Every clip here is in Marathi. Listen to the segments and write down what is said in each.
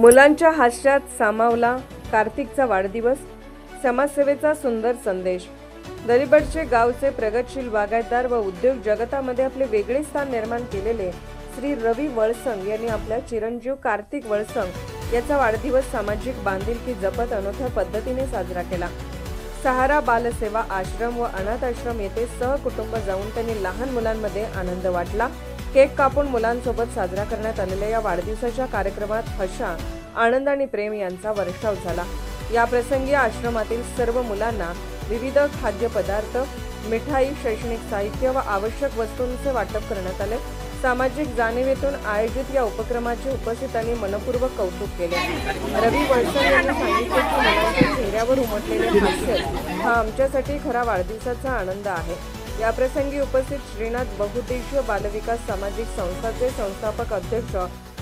मुलांच्या हास्यात सामावला कार्तिकचा वाढदिवस, समाजसेवेचा सुंदर संदेश। दलिबडचे गावचे प्रगतशील बागायतदार व उद्योग जगतामध्ये आपले वेगळे स्थान निर्माण केलेले श्री रवी वळसंग यांनी आपल्या चिरंजीव कार्तिक वळसंग याचा वाढदिवस सामाजिक बांधिलकी जपत अनोख्या पद्धतीने साजरा केला। सहारा बालसेवा आश्रम व अनाथ आश्रम येथे सहकुटुंब जाऊन त्यांनी लहान मुलांमध्ये आनंद वाटला। केक कापून मुलांसोबत साजरा करण्यात आलेल्या या वाढदिवसाच्या कार्यक्रमात हर्षा, आनंद आणि प्रेम यांचा वर्षाव झाला। या प्रसंगी आश्रमातील सर्व मुलांना विविध खाद्यपदार्थ, मिठाई, शैक्षणिक साहित्य व आवश्यक वस्तूंचे वाटप करण्यात आले। सामाजिक जाणीवेतून आयोजित या उपक्रमाचे उपस्थितांनी मनपूर्वक कौतुक केले। रवी वळसंग यांनी सांगितले की मुलांच्या चेहऱ्यावर उमटलेले हास्य हा आमच्यासाठी खरा वाढदिवसाचा आनंद आहे। या प्रसंगी उपस्थित श्रीनाथ बहुउद्देशीय बालविकास सामाजिक संस्थाचे संस्थापक अध्यक्ष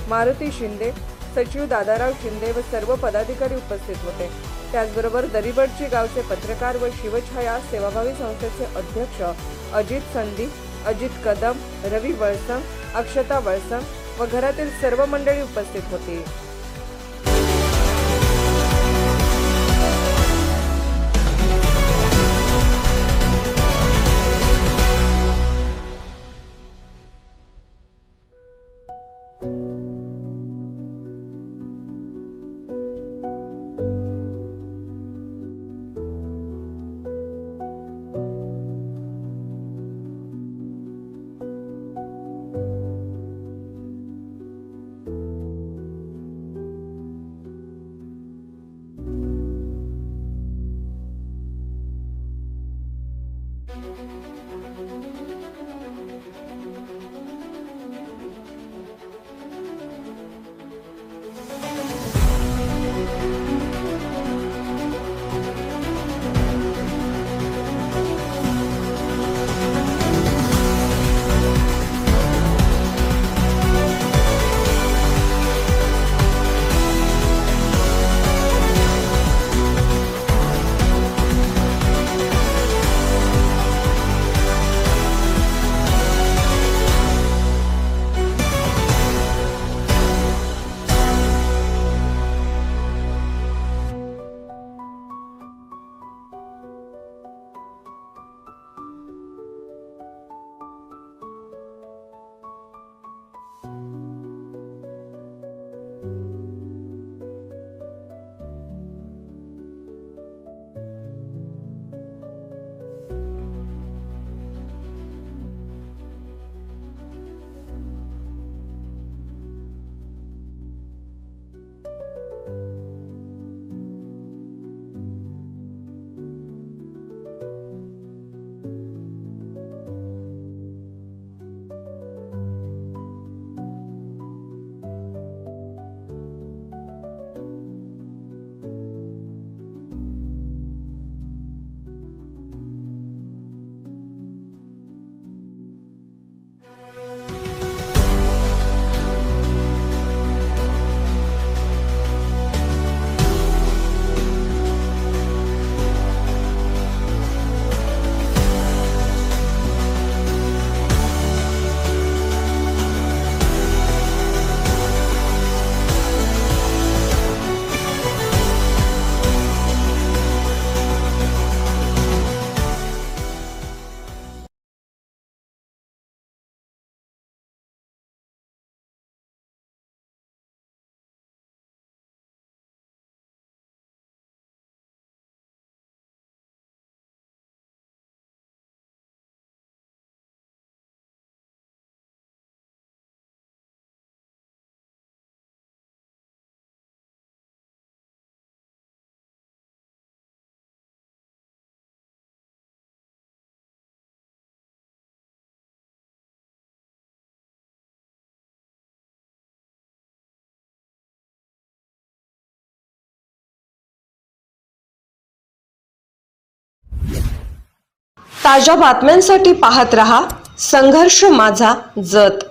मारुती शिंदे, सचिव दादाराव शिंदे व सर्व पदाधिकारी उपस्थित होते। त्याचबरोबर दलिबडची गावचे पत्रकार व शिवछाया सेवाभावी संस्थेचे अध्यक्ष अजित संधी, अजित कदम, रवी वळसंग, अक्षता वळसंग व घरातील सर्व मंडळी उपस्थित होती। ताज्या बातम्यांसाठी पाहत रहा संघर्ष माझा जत।